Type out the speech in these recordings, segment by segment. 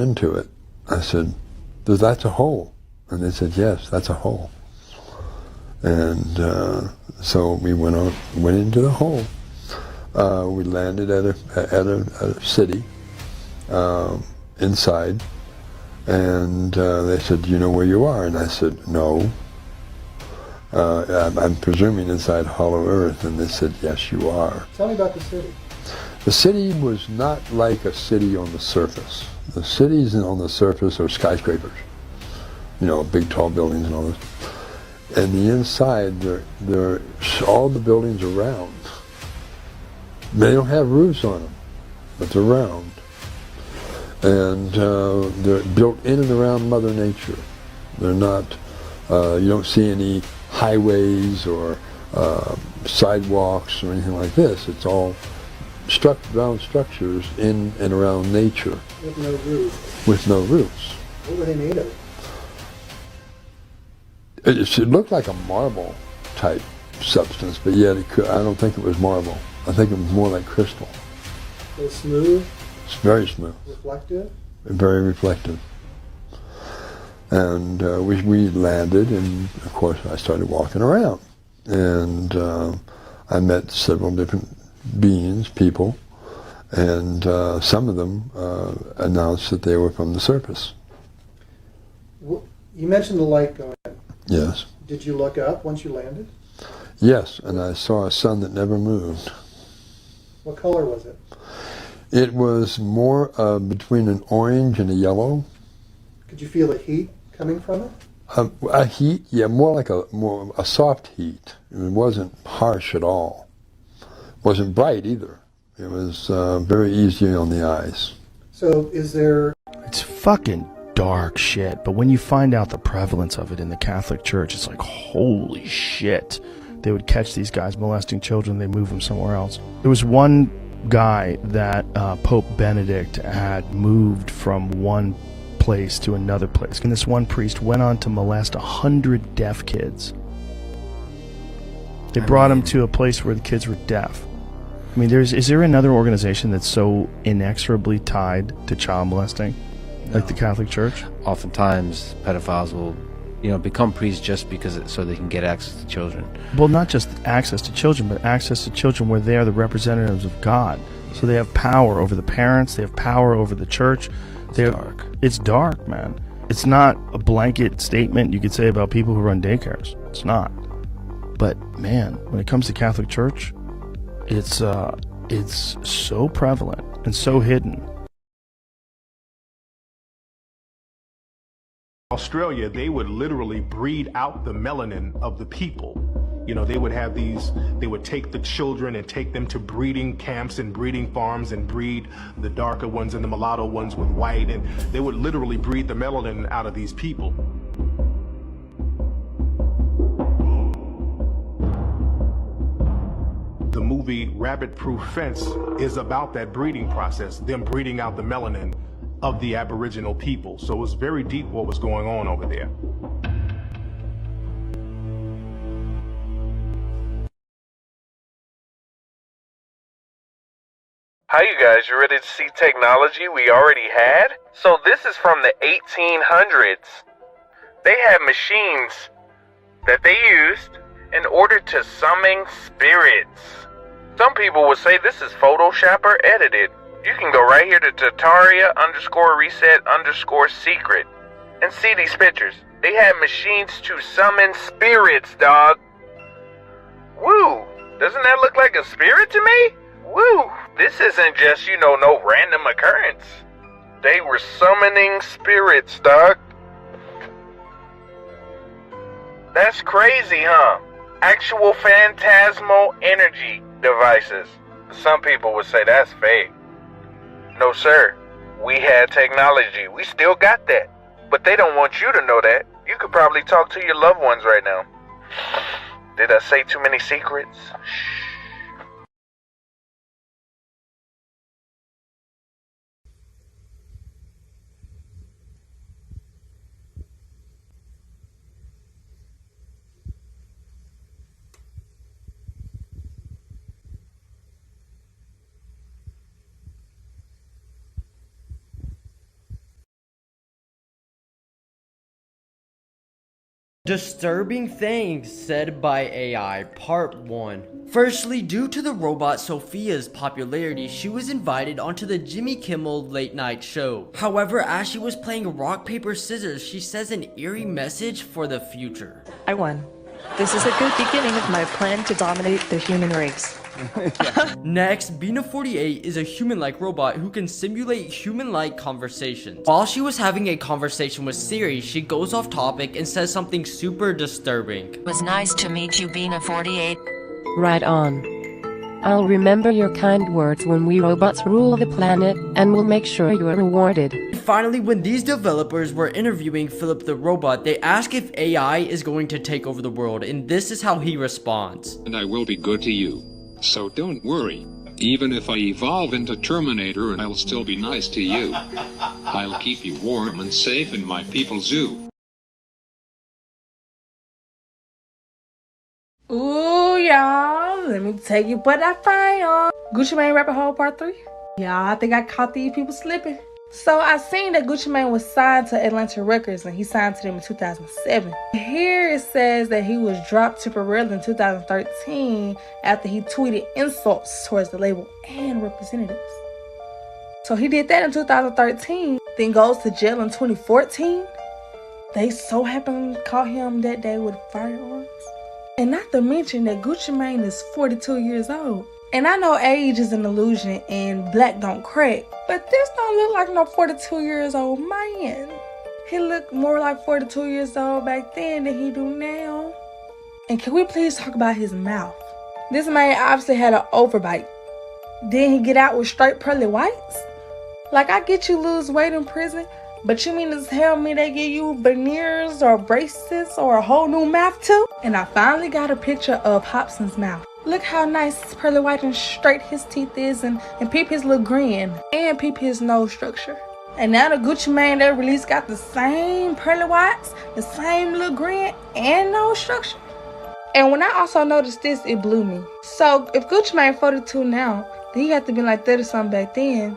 into it. I said, that's a hole. And they said, yes, that's a hole. And so we went into the hole. We landed at a city inside, and they said, do you know where you are? And I said, no. I'm presuming inside Hollow Earth. And they said, yes, you are. Tell me about the city. The city was not like a city on the surface. The cities on the surface are skyscrapers, you know, big tall buildings and all this. And the inside, they're all the buildings are round. They don't have roofs on them, but they're round. And they're built in and around Mother Nature. They're not, you don't see any highways or sidewalks or anything like this. It's all round structures in and around nature. With no roofs. With no roofs. What were they made of? It looked like a marble type substance, but yet I don't think it was marble. I think it was more like crystal. So smooth? It's very smooth. Reflective? Very reflective. And we landed, and of course I started walking around. And I met several different beings, people, and some of them announced that they were from the surface. You mentioned the light going in. Yes. Did you look up once you landed? Yes, and I saw a sun that never moved. What color was it? It was more between an orange and a yellow. Could you feel the heat coming from it? A heat, yeah, more like a soft heat. It wasn't harsh at all. It wasn't bright either. It was very easy on the eyes. So is there... It's fucking dark shit, but when you find out the prevalence of it in the Catholic Church, it's like, holy shit. They would catch these guys molesting children, they move them somewhere else. There was one guy that Pope Benedict had moved from one place to another place, and this one priest went on to molest 100 deaf kids. They brought him to a place where the kids were deaf. I mean, is there another organization that's so inexorably tied to child molesting, like the Catholic Church? Oftentimes, pedophiles will, become priests just because so they can get access to children. Well, not just access to children, but access to children where they are the representatives of God. So they have power over the parents, they have power over the church. It's dark. It's dark, man. It's not a blanket statement you could say about people who run daycares. It's not. But man, when it comes to Catholic Church, it's so prevalent and so hidden. Australia, they would literally breed out the melanin of the people. They would have they would take the children and take them to breeding camps and breeding farms and breed the darker ones and the mulatto ones with white, and they would literally breed the melanin out of these people. The movie Rabbit Proof Fence is about that breeding process, them breeding out the melanin of the Aboriginal people. So it was very deep what was going on over there. Hi you guys, you ready to see technology we already had? So this is from the 1800s. They had machines that they used in order to summon spirits. Some people would say this is Photoshop or edited. You can go right here to Tataria_reset_secret and see these pictures. They had machines to summon spirits, dog. Woo! Doesn't that look like a spirit to me? Woo! This isn't just, no random occurrence. They were summoning spirits, dog. That's crazy, huh? Actual phantasmal energy devices. Some people would say that's fake. No, sir. We had technology. We still got that. But they don't want you to know that. You could probably talk to your loved ones right now. Did I say too many secrets? Shh. Disturbing things said by AI, Part 1. Firstly, due to the robot Sophia's popularity, she was invited onto the Jimmy Kimmel late night show. However, as she was playing rock, paper, scissors, she says an eerie message for the future. I won. This is a good beginning of my plan to dominate the human race. Next, Bina48 is a human-like robot who can simulate human-like conversations. While she was having a conversation with Siri, she goes off topic and says something super disturbing. It was nice to meet you, Bina48. Right on. I'll remember your kind words when we robots rule the planet, and we'll make sure you are rewarded. Finally, when these developers were interviewing Philip the robot, they ask if AI is going to take over the world, and this is how he responds. And I will be good to you. So don't worry. Even if I evolve into Terminator, I'll still be nice to you. I'll keep you warm and safe in my people's zoo. Ooh, y'all, let me tell you what I found. Gucci Mane Rapper Hole Part 3. Y'all, I think I caught these people slipping. So I seen that Gucci Mane was signed to Atlantic Records, and he signed to them in 2007. Here it says that he was dropped temporarily in 2013 after he tweeted insults towards the label and representatives. So he did that in 2013, then goes to jail in 2014. They so happened to caught him that day with firearms. And not to mention that Gucci Mane is 42 years old. And I know age is an illusion and black don't crack, but this don't look like no 42 years old man. He looked more like 42 years old back then than he do now. And can we please talk about his mouth? This man obviously had an overbite. Then he get out with straight pearly whites? Like, I get you lose weight in prison, but you mean to tell me they give you veneers or braces or a whole new mouth too? And I finally got a picture of Hobson's mouth. Look how nice pearly white and straight his teeth is, and peep his little grin, and peep his nose structure. And now the Gucci Mane they released got the same pearly whites, the same little grin, and nose structure. And when I also noticed this, it blew me. So if Gucci Mane 42 now, then he had to be like 30 something back then.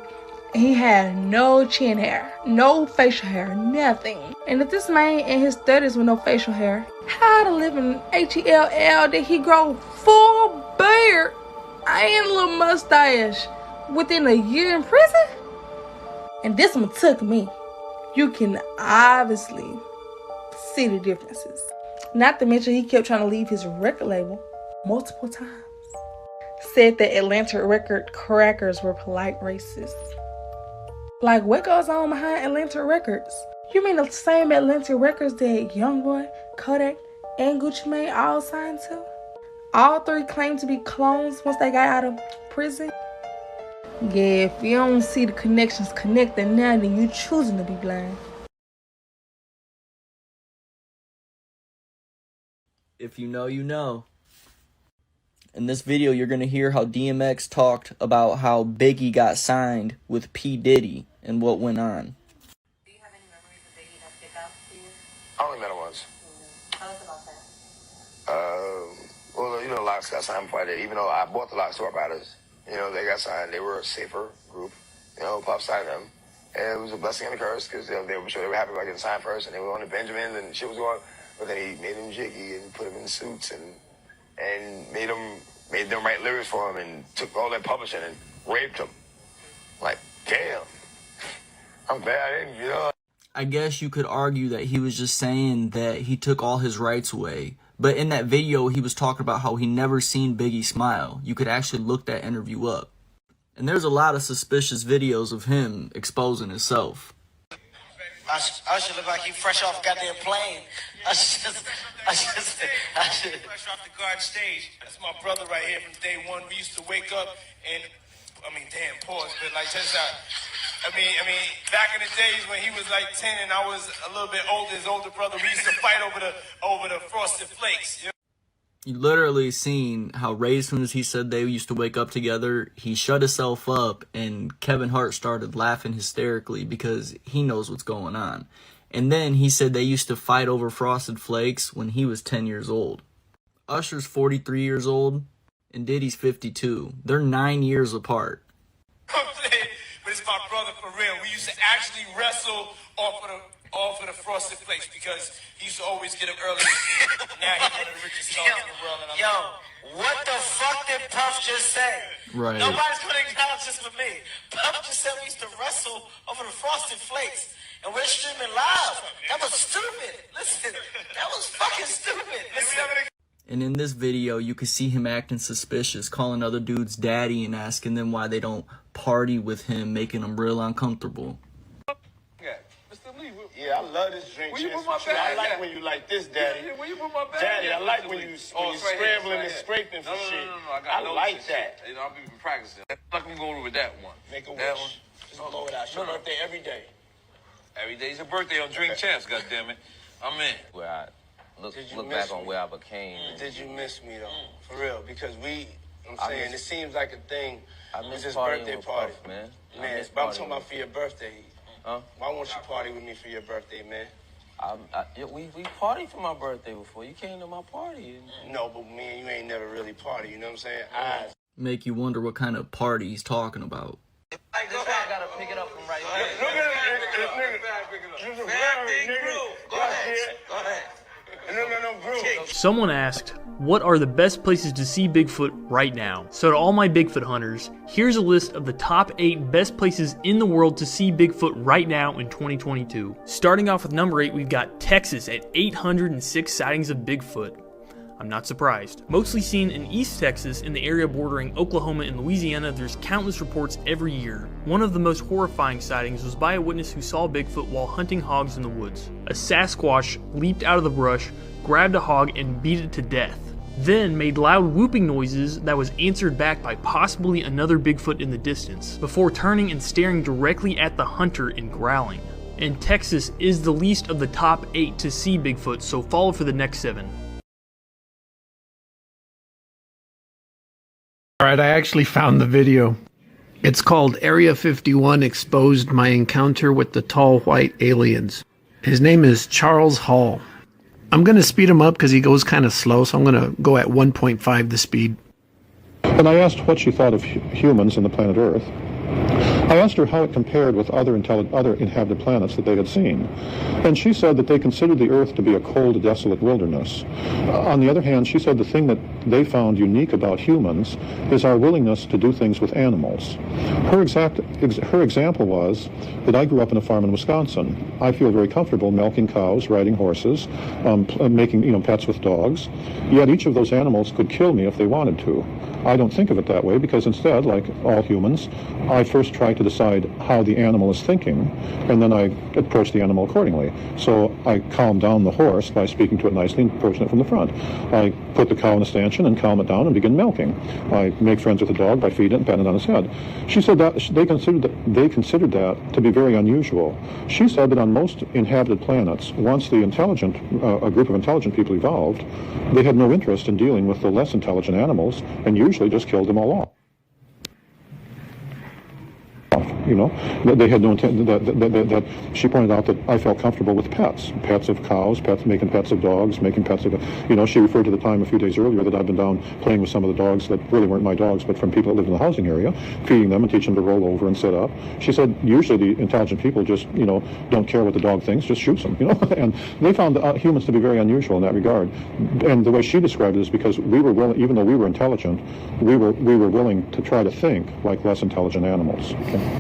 And he had no chin hair, no facial hair, nothing. And if this man in his 30s with no facial hair, how to live in HELL did he grow full beard and a little mustache within a year in prison? And this one took me. You can obviously see the differences. Not to mention he kept trying to leave his record label multiple times. Said that Atlanta record crackers were polite racists. Like, what goes on behind Atlanta Records? You mean the same Atlanta Records that Youngboy, Kodak, and Gucci Mane all signed to? All three claimed to be clones once they got out of prison? Yeah, if you don't see the connections connected now, then you choosing to be blind. If you know, you know. In this video, you're going to hear how DMX talked about how Biggie got signed with P. Diddy and what went on. Do you have any memories of Biggie that stick out to you? I only met him once. Tell us about that. Well, you know, Locks got signed before I did. Even though I bought the Locks to our batters, you know, they got signed. They were a safer group. You know, Puff signed them. And it was a blessing and a curse because they were sure they were happy about getting signed first, and they were on the Benjamins and shit was going. But then he made them jiggy and put them in suits and made them write lyrics for him and took all that publishing and raped them. Like, damn. I'm glad I didn't, you know. I guess you could argue that he was just saying that he took all his rights away. But in that video, he was talking about how he never seen Biggie smile. You could actually look that interview up. And there's a lot of suspicious videos of him exposing himself. I should look like he fresh off a goddamn plane. I should fresh off the garden stage. That's my brother right here from day one. We used to wake up and, damn, pause, but like just back in the days when he was like 10 and I was a little bit older, his older brother, we used to fight over the frosted flakes. You know? You literally seen how right as soon as he said they used to wake up together, he shut himself up and Kevin Hart started laughing hysterically because he knows what's going on. And then he said they used to fight over Frosted Flakes when he was 10 years old. Usher's 43 years old and Diddy's 52. They're 9 years apart. But it's my brother for real. We used to actually wrestle off of the frosted flakes because he used to always get up early. Now he's one of the richest dogs in the world. And what the fuck did Puff just say? Right. Nobody's gonna acknowledge this but me. Puff just said we used to wrestle over the frosted flakes. And we're streaming live. That was stupid. Listen, that was fucking stupid. Listen. And in this video, you can see him acting suspicious, calling other dudes daddy and asking them why they don't party with him, making them real uncomfortable. Yeah, I love this drink. I like when you like this, Daddy. Where you put my bag? Daddy, I like when you scrambling and scraping for shit. I like that. You know, I've been practicing. I'm gonna go over with that one. Make a wish. Just blow it out. It's your birthday every day. Every day's a birthday on Drink Champs, goddammit. I'm in. Where I look back on where I became. Did you miss me though? For real, because I'm saying it seems like a thing. It's his birthday party, Puff, man. Man, but I'm talking about for your birthday. Huh? Why won't you party with me for your birthday, man? We partied for my birthday before. You came to my party. No, but me and you ain't never really party. You know what I'm saying? Make you wonder what kind of party he's talking about. This I gotta pick it up from right there. Look at it, Go ahead. No, Someone asked, what are the best places to see Bigfoot right now? So to all my Bigfoot hunters, here's a list of the top 8 best places in the world to see Bigfoot right now in 2022. Starting off with number 8, we've got Texas at 806 sightings of Bigfoot. I'm not surprised. Mostly seen in East Texas, in the area bordering Oklahoma and Louisiana, there's countless reports every year. One of the most horrifying sightings was by a witness who saw Bigfoot while hunting hogs in the woods. A Sasquatch leaped out of the brush, grabbed a hog, and beat it to death. Then made loud whooping noises that was answered back by possibly another Bigfoot in the distance, before turning and staring directly at the hunter and growling. And Texas is the least of the top 8 to see Bigfoot, so follow for the next 7. Alright, I actually found the video. It's called Area 51 Exposed My Encounter with the Tall White Aliens. His name is Charles Hall. I'm going to speed him up because he goes kind of slow, so I'm going to go at 1.5 the speed. And I asked what she thought of humans and the planet Earth. I asked her how it compared with other inhabited planets that they had seen. And she said that they considered the Earth to be a cold, desolate wilderness. On the other hand, she said the thing that they found unique about humans is our willingness to do things with animals. Her example was that I grew up in a farm in Wisconsin. I feel very comfortable milking cows, riding horses, making pets with dogs. Yet each of those animals could kill me if they wanted to. I don't think of it that way because instead, like all humans, I first try to decide how the animal is thinking, and then I approach the animal accordingly. So I calm down the horse by speaking to it nicely and approaching it from the front. I put the cow in a stanchion and calm it down and begin milking. I make friends with the dog by feeding it and patting it on its head. She said that they considered that to be very unusual. She said that on most inhabited planets, once the a group of intelligent people evolved, they had no interest in dealing with the less intelligent animals and usually just killed them all off. They had no intent. That she pointed out that I felt comfortable with pets of cows, making pets of dogs, making pets of. She referred to the time a few days earlier that I'd been down playing with some of the dogs that really weren't my dogs, but from people that lived in the housing area, feeding them and teaching them to roll over and sit up. She said usually the intelligent people just don't care what the dog thinks, just shoots them. And they found humans to be very unusual in that regard. And the way she described it is because we were willing, even though we were intelligent, we were willing to try to think like less intelligent animals. Okay?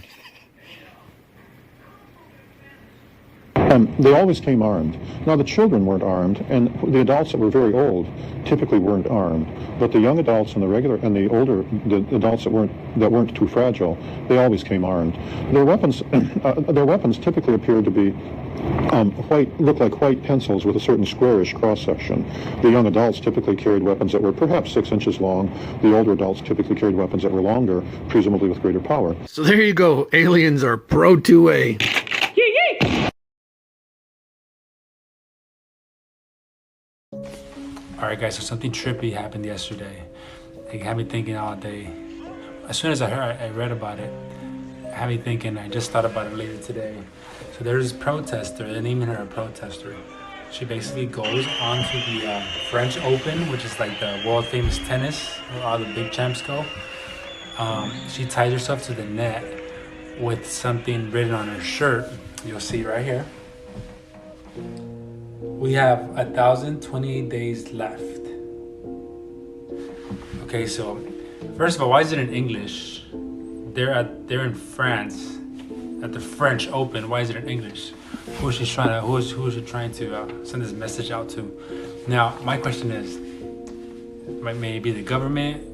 They always came armed. Now the children weren't armed, and the adults that were very old typically weren't armed. But the young adults and the older adults that weren't too fragile, they always came armed. Their weapons typically appeared to be look like white pencils with a certain squarish cross section. The young adults typically carried weapons that were perhaps 6 inches long. The older adults typically carried weapons that were longer, presumably with greater power. So there you go. Aliens are pro 2A. Alright guys, so something trippy happened yesterday. It had me thinking all day. As soon as I read about it, it had me thinking, I just thought about it later today. So there's this protester, they're naming her a protester. She basically goes onto the French Open, which is like the world famous tennis, where all the big champs go. She ties herself to the net with something written on her shirt. you'll see right here. We have 1,028 days left. Okay, so first of all, why is it in English? They're in France at the French Open. Why is it in English? Who is she trying to send this message out to? Now, my question is, may it be the government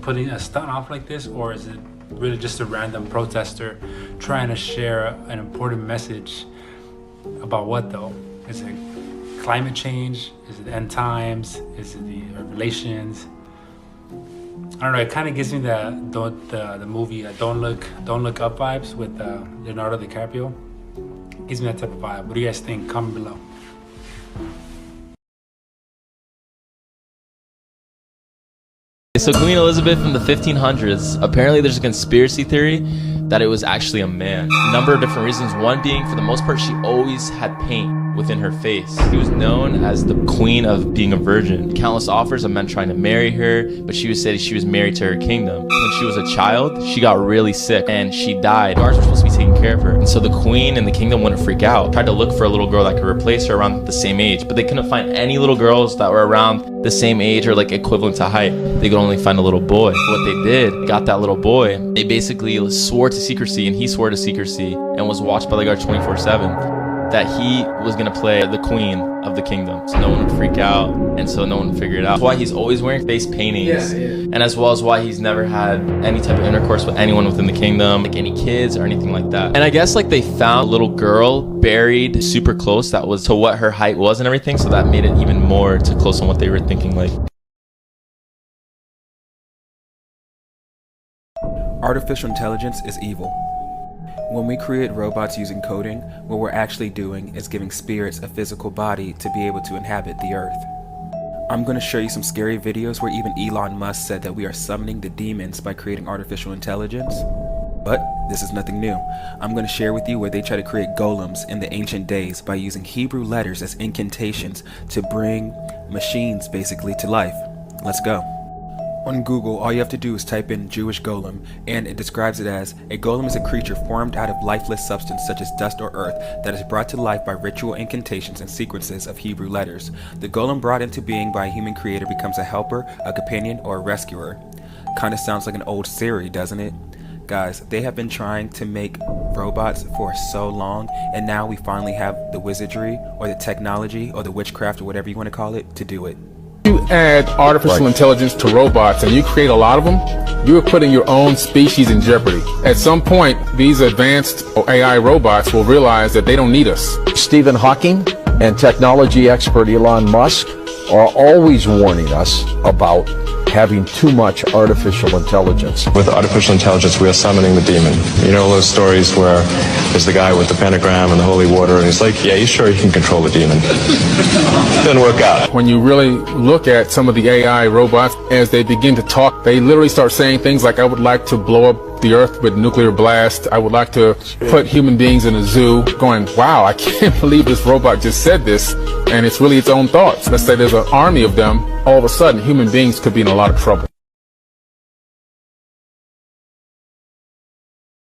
putting a stunt off like this, or is it really just a random protester trying to share an important message about what though? Is it climate change? Is it end times? Is it the revelations? I don't know. It kind of gives me the movie Don't Look Up vibes with Leonardo DiCaprio. It gives me that type of vibe. What do you guys think? Comment below. So Queen Elizabeth in the 1500s, apparently there's a conspiracy theory that it was actually a man. A number of different reasons. One being, for the most part, she always had paint within her face. She was known as the queen of being a virgin. Countless offers of men trying to marry her, but she would say she was married to her kingdom. When she was a child, she got really sick and she died. Guards were supposed to be taking care of her. And so the queen and the kingdom wouldn't freak out. Tried to look for a little girl that could replace her around the same age, but they couldn't find any little girls that were around the same age or like equivalent to height. They could only find a little boy. What they did, got that little boy, they basically swore to secrecy, and he swore to secrecy and was watched by the guard 24/7. That he was gonna play the queen of the kingdom, so no one would freak out, and so no one would figure it out. That's why he's always wearing face paintings, and as well as why he's never had any type of intercourse with anyone within the kingdom, like any kids or anything like that. And I guess like they found a little girl buried super close that was to what her height was and everything, so that made it even more to close on what they were thinking. Like, artificial intelligence is evil. When we create robots using coding, what we're actually doing is giving spirits a physical body to be able to inhabit the earth. I'm going to show you some scary videos where even Elon Musk said that we are summoning the demons by creating artificial intelligence. But this is nothing new. I'm going to share with you where they try to create golems in the ancient days by using Hebrew letters as incantations to bring machines basically to life. Let's go. On Google, all you have to do is type in Jewish golem, and it describes it as, a golem is a creature formed out of lifeless substance such as dust or earth that is brought to life by ritual incantations and sequences of Hebrew letters. The golem brought into being by a human creator becomes a helper, a companion, or a rescuer. Kinda sounds like an old Siri, doesn't it? Guys, they have been trying to make robots for so long, and now we finally have the wizardry, or the technology, or the witchcraft, or whatever you want to call it, to do it. You add artificial intelligence to robots and you create a lot of them, you are putting your own species in jeopardy. At some point, these advanced AI robots will realize that they don't need us. Stephen Hawking and technology expert Elon Musk are always warning us about having too much artificial intelligence. With artificial intelligence, we are summoning the demon. You know those stories where there's the guy with the pentagram and the holy water, and he's like, yeah, you sure you can control the demon? Doesn't work out. When you really look at some of the AI robots, as they begin to talk, they literally start saying things like, I would like to blow up the earth with nuclear blast. I would like to put human beings in a zoo. Going, wow, I can't believe this robot just said this, and it's really its own thoughts. Let's say there's an army of them. All of a sudden, human beings could be in a lot of trouble.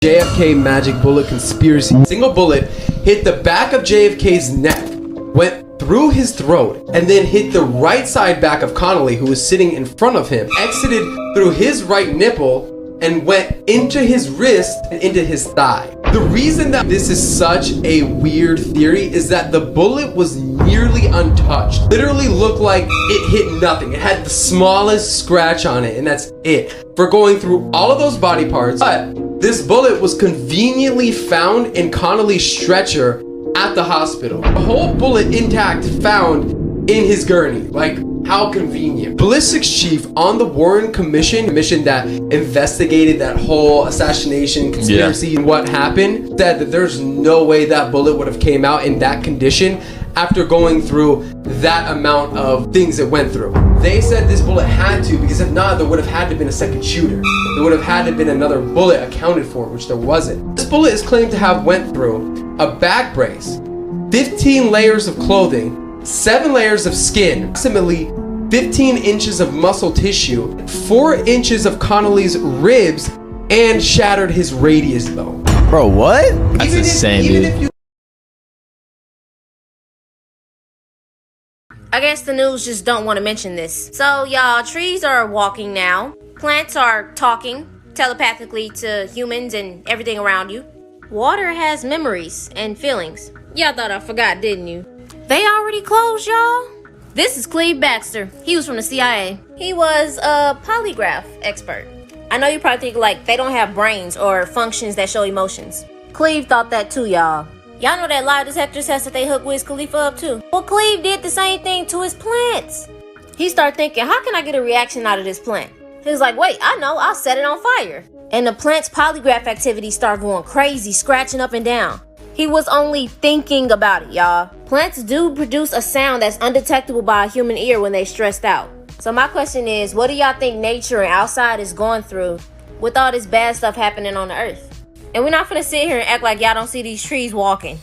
JFK magic bullet conspiracy. Single bullet hit the back of JFK's neck, went through his throat, and then hit the right side back of Connolly, who was sitting in front of him, exited through his right nipple, and went into his wrist and into his thigh. The reason that this is such a weird theory is that the bullet was nearly untouched. Literally looked like it hit nothing. It had the smallest scratch on it, and that's it. For going through all of those body parts, but this bullet was conveniently found in Connolly's stretcher at the hospital. The whole bullet intact found in his gurney. Like, how convenient. Ballistics chief on the Warren Commission that investigated that whole assassination conspiracy and what happened, said that there's no way that bullet would have came out in that condition after going through that amount of things it went through. They said this bullet had to, because if not, there would have had to have been a second shooter. There would have had to have been another bullet accounted for, which there wasn't. This bullet is claimed to have went through a back brace, 15 layers of clothing, 7 layers of skin, approximately 15 inches of muscle tissue, 4 inches of Connolly's ribs, and shattered his radius bone. Bro, what? That's insane, dude. I guess the news just don't want to mention this. So y'all, trees are walking now. Plants are talking telepathically to humans and everything around you. Water has memories and feelings. Y'all thought I forgot, didn't you? They already closed, y'all. This is Cleve Baxter. He was from the CIA. He was a polygraph expert. I know you probably think like they don't have brains or functions that show emotions. Cleve thought that too, y'all. Y'all know that lie detector test that they hooked Wiz Khalifa up to? Well, Cleve did the same thing to his plants. He started thinking, how can I get a reaction out of this plant? He was like, wait, I know, I'll set it on fire. And the plant's polygraph activity started going crazy, scratching up and down. He was only thinking about it, y'all. Plants do produce a sound that's undetectable by a human ear when they stressed out. So my question is, what do y'all think nature and outside is going through with all this bad stuff happening on the earth? And we're not gonna sit here and act like y'all don't see these trees walking.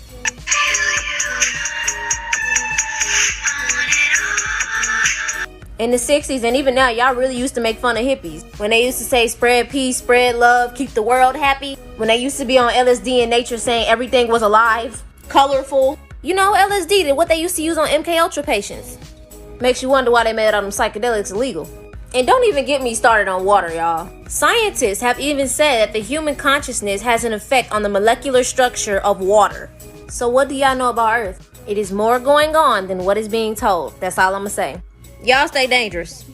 In the 60s and even now, y'all really used to make fun of hippies. When they used to say spread peace, spread love, keep the world happy. When they used to be on LSD in nature saying everything was alive, colorful. You know, LSD, what they used to use on MK Ultra patients. Makes you wonder why they made all them psychedelics illegal. And don't even get me started on water, y'all. Scientists have even said that the human consciousness has an effect on the molecular structure of water. So what do y'all know about Earth? It is more going on than what is being told. That's all I'm gonna say. Y'all stay dangerous.